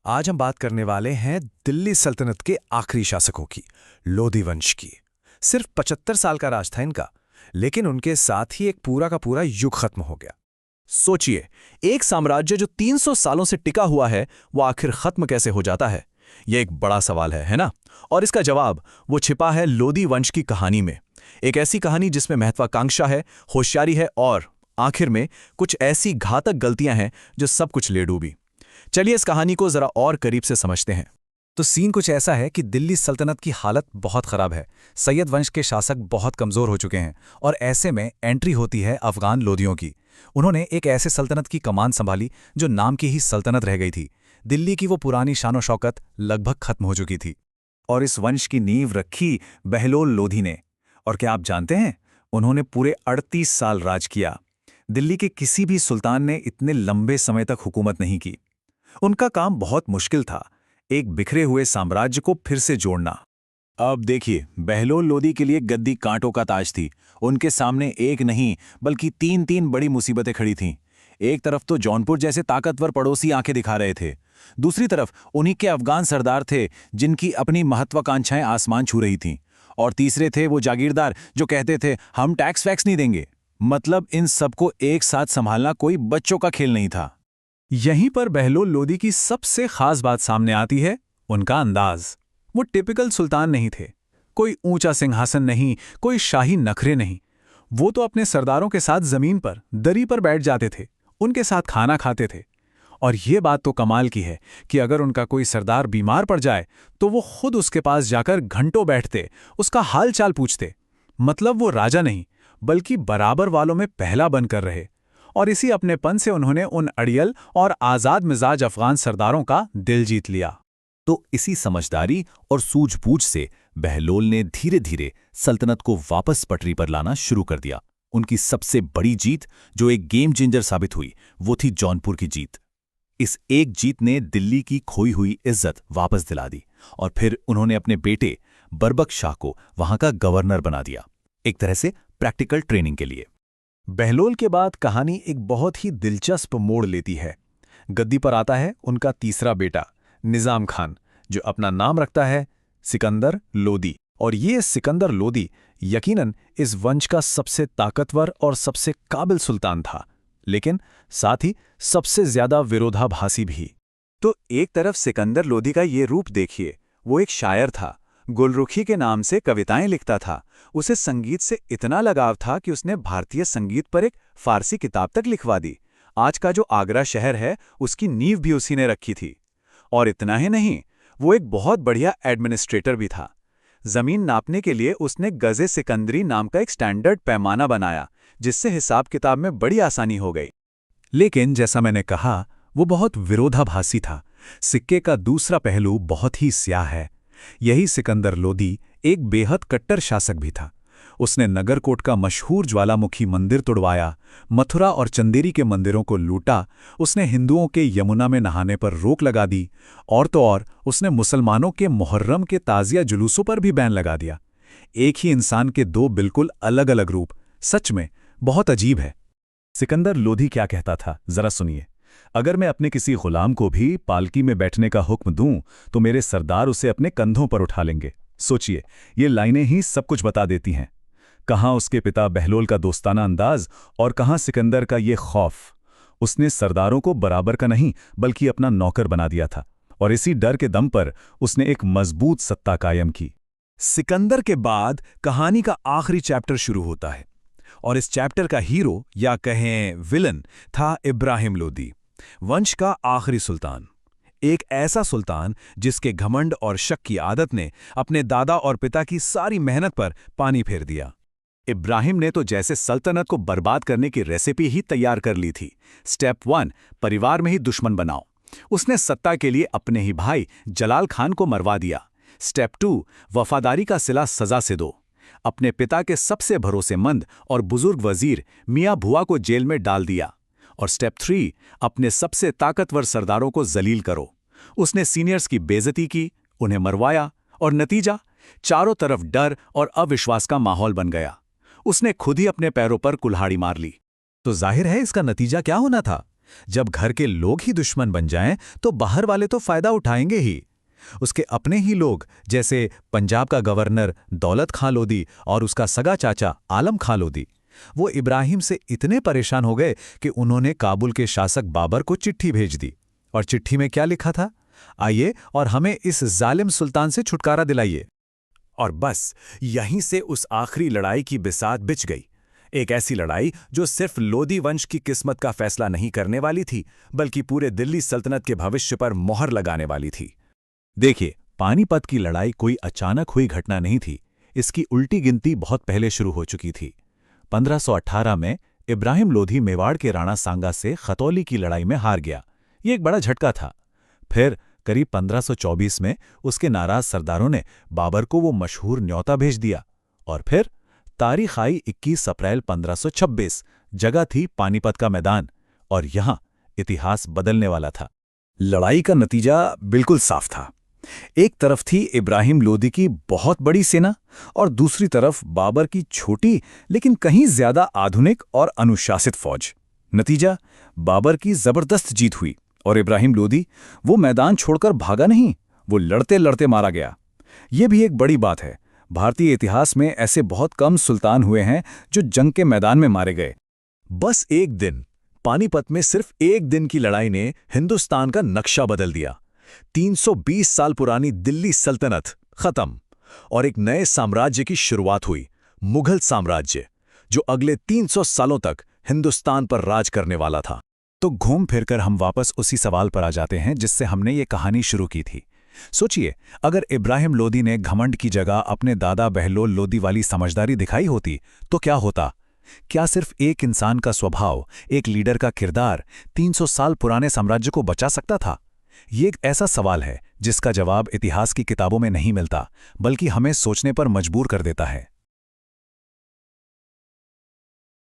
आज हम बात करने वाले हैं दिल्ली सल्तनत के आखिरी शासकों की, लोधी वंश की। सिर्फ 75 साल का राज था इनका, लेकिन उनके साथ ही एक पूरा का पूरा युग खत्म हो गया। सोचिए, एक साम्राज्य जो 300 सालों से टिका हुआ है, वो आखिर खत्म कैसे हो जाता है? यह एक बड़ा सवाल है ना? और इसका जवाब वो छिपा है लोधी वंश की कहानी में। एक ऐसी कहानी जिसमें महत्वाकांक्षा है, होशियारी है और आखिर में कुछ ऐसी घातक गलतियां हैं जो सब कुछ ले डूबी। चलिए इस कहानी को जरा और करीब से समझते हैं। तो सीन कुछ ऐसा है कि दिल्ली सल्तनत की हालत बहुत खराब है। सैयद वंश के शासक बहुत कमजोर हो चुके हैं और ऐसे में एंट्री होती है अफगान लोधियों की। उन्होंने एक ऐसे सल्तनत की कमान संभाली जो नाम की ही सल्तनत रह गई थी। दिल्ली की वो पुरानी शानो शौकत लगभग खत्म हो चुकी थी। और इस वंश की नींव रखी बहलोल लोधी ने। और क्या आप जानते हैं, उन्होंने पूरे 38 साल राज किया। दिल्ली के किसी भी सुल्तान ने इतने लंबे समय तक हुकूमत नहीं की। उनका काम बहुत मुश्किल था, एक बिखरे हुए साम्राज्य को फिर से जोड़ना। अब देखिए, बहलोल लोधी के लिए गद्दी कांटों का ताज थी। उनके सामने एक नहीं बल्कि तीन तीन बड़ी मुसीबतें खड़ी थीं। एक तरफ तो जौनपुर जैसे ताकतवर पड़ोसी आंखें दिखा रहे थे, दूसरी तरफ उन्हीं के अफगान सरदार थे जिनकी अपनी महत्वाकांक्षाएं आसमान छू रही थीं, और तीसरे थे वो जागीरदार जो कहते थे हम टैक्स वैक्स नहीं देंगे। मतलब इन सबको एक साथ संभालना कोई बच्चों का खेल नहीं था। यहीं पर बहलोल लोधी की सबसे खास बात सामने आती है, उनका अंदाज। वो टिपिकल सुल्तान नहीं थे। कोई ऊंचा सिंहासन नहीं, कोई शाही नखरे नहीं। वो तो अपने सरदारों के साथ जमीन पर दरी पर बैठ जाते थे, उनके साथ खाना खाते थे। और ये बात तो कमाल की है कि अगर उनका कोई सरदार बीमार पड़ जाए तो वो खुद उसके पास जाकर घंटों बैठते, उसका हाल चाल पूछते। मतलब वो राजा नहीं बल्कि बराबर वालों में पहला बनकर रहे। और इसी अपनेपन से उन्होंने उन अड़ियल और आज़ाद मिजाज अफगान सरदारों का दिल जीत लिया। तो इसी समझदारी और सूझबूझ से बहलोल ने धीरे धीरे सल्तनत को वापस पटरी पर लाना शुरू कर दिया। उनकी सबसे बड़ी जीत, जो एक गेम चेंजर साबित हुई, वो थी जौनपुर की जीत। इस एक जीत ने दिल्ली की खोई हुई इज्जत वापस दिला दी और फिर उन्होंने अपने बेटे बरबक शाह को वहां का गवर्नर बना दिया, एक तरह से प्रैक्टिकल ट्रेनिंग के लिए। बहलोल के बाद कहानी एक बहुत ही दिलचस्प मोड़ लेती है। गद्दी पर आता है उनका तीसरा बेटा निजाम खान, जो अपना नाम रखता है सिकंदर लोदी। और ये सिकंदर लोदी यकीनन इस वंश का सबसे ताकतवर और सबसे काबिल सुल्तान था, लेकिन साथ ही सबसे ज्यादा विरोधाभासी भी। तो एक तरफ सिकंदर लोदी का ये रूप देखिए, वो एक शायर था, गुलरुखी के नाम से कविताएं लिखता था। उसे संगीत से इतना लगाव था कि उसने भारतीय संगीत पर एक फारसी किताब तक लिखवा दी। आज का जो आगरा शहर है, उसकी नींव भी उसी ने रखी थी। और इतना ही नहीं, वो एक बहुत बढ़िया एडमिनिस्ट्रेटर भी था। जमीन नापने के लिए उसने गजे सिकंदरी नाम का एक स्टैंडर्ड पैमाना बनाया, जिससे हिसाब किताब में बड़ी आसानी हो गई। लेकिन जैसा मैंने कहा, वो बहुत विरोधाभासी था। सिक्के का दूसरा पहलू बहुत ही स्याह है। यही सिकंदर लोदी एक बेहद कट्टर शासक भी था। उसने नगरकोट का मशहूर ज्वालामुखी मंदिर तुड़वाया, मथुरा और चंदेरी के मंदिरों को लूटा, उसने हिंदुओं के यमुना में नहाने पर रोक लगा दी, और तो और उसने मुसलमानों के मुहर्रम के ताजिया जुलूसों पर भी बैन लगा दिया। एक ही इंसान के दो बिल्कुल अलग अलग रूप, सच में बहुत अजीब है। सिकंदर लोधी क्या कहता था, जरा सुनिए। अगर मैं अपने किसी गुलाम को भी पालकी में बैठने का हुक्म दूं, तो मेरे सरदार उसे अपने कंधों पर उठा लेंगे। सोचिए, ये लाइनें ही सब कुछ बता देती हैं। कहाँ उसके पिता बहलोल का दोस्ताना अंदाज और कहाँ सिकंदर का ये खौफ। उसने सरदारों को बराबर का नहीं बल्कि अपना नौकर बना दिया था, और इसी डर के दम पर उसने एक मजबूत सत्ता कायम की। सिकंदर के बाद कहानी का आखिरी चैप्टर शुरू होता है, और इस चैप्टर का हीरो या कहें विलन था इब्राहिम लोदी, वंश का आखिरी सुल्तान। एक ऐसा सुल्तान जिसके घमंड और शक की आदत ने अपने दादा और पिता की सारी मेहनत पर पानी फेर दिया। इब्राहिम ने तो जैसे सल्तनत को बर्बाद करने की रेसिपी ही तैयार कर ली थी। स्टेप 1, परिवार में ही दुश्मन बनाओ। उसने सत्ता के लिए अपने ही भाई जलाल खान को मरवा दिया। स्टेप 2, वफादारी का सिला सजा से दो। अपने पिता के सबसे भरोसेमंद और बुजुर्ग वजीर मियां भुआ को जेल में डाल दिया। और स्टेप 3, अपने सबसे ताकतवर सरदारों को जलील करो। उसने सीनियर्स की बेइज्जती की, उन्हें मरवाया, और नतीजा, चारों तरफ डर और अविश्वास का माहौल बन गया। उसने खुद ही अपने पैरों पर कुल्हाड़ी मार ली। तो जाहिर है इसका नतीजा क्या होना था। जब घर के लोग ही दुश्मन बन जाएं तो बाहर वाले तो फायदा उठाएंगे ही। उसके अपने ही लोग, जैसे पंजाब का गवर्नर दौलत खां लोधी और उसका सगा चाचा आलम खां लोधी, वो इब्राहिम से इतने परेशान हो गए कि उन्होंने काबुल के शासक बाबर को चिट्ठी भेज दी। और चिट्ठी में क्या लिखा था? आइए और हमें इस जालिम सुल्तान से छुटकारा दिलाइए। और बस यहीं से उस आखिरी लड़ाई की बिसात बिछ गई। एक ऐसी लड़ाई जो सिर्फ लोधी वंश की किस्मत का फैसला नहीं करने वाली थी, बल्कि पूरे दिल्ली सल्तनत के भविष्य पर मोहर लगाने वाली थी। देखिए, पानीपत की लड़ाई कोई अचानक हुई घटना नहीं थी। इसकी उल्टी गिनती बहुत पहले शुरू हो चुकी थी। 1518 में इब्राहिम लोधी मेवाड़ के राणा सांगा से खतौली की लड़ाई में हार गया। ये एक बड़ा झटका था। फिर करीब 1524 में उसके नाराज सरदारों ने बाबर को वो मशहूर न्योता भेज दिया। और फिर तारीख आई 21 अप्रैल 1526। जगह थी पानीपत का मैदान, और यहां इतिहास बदलने वाला था। लड़ाई का नतीजा बिल्कुल साफ था। एक तरफ थी इब्राहिम लोधी की बहुत बड़ी सेना और दूसरी तरफ बाबर की छोटी लेकिन कहीं ज्यादा आधुनिक और अनुशासित फौज। नतीजा, बाबर की जबरदस्त जीत हुई और इब्राहिम लोधी वो मैदान छोड़कर भागा नहीं, वो लड़ते लड़ते मारा गया। ये भी एक बड़ी बात है। भारतीय इतिहास में ऐसे बहुत कम सुल्तान हुए हैं जो जंग के मैदान में मारे गए। बस एक दिन, पानीपत में सिर्फ एक दिन की लड़ाई ने हिंदुस्तान का नक्शा बदल दिया। 320 साल पुरानी दिल्ली सल्तनत खत्म और एक नए साम्राज्य की शुरुआत हुई, मुगल साम्राज्य, जो अगले 300 सालों तक हिंदुस्तान पर राज करने वाला था। तो घूम फिरकर हम वापस उसी सवाल पर आ जाते हैं जिससे हमने ये कहानी शुरू की थी। सोचिए, अगर इब्राहिम लोधी ने घमंड की जगह अपने दादा बहलोल लोधी वाली समझदारी दिखाई होती तो क्या होता? क्या सिर्फ एक इंसान का स्वभाव, एक लीडर का किरदार 300 साल पुराने साम्राज्य को बचा सकता था? ये एक ऐसा सवाल है जिसका जवाब इतिहास की किताबों में नहीं मिलता, बल्कि हमें सोचने पर मजबूर कर देता है।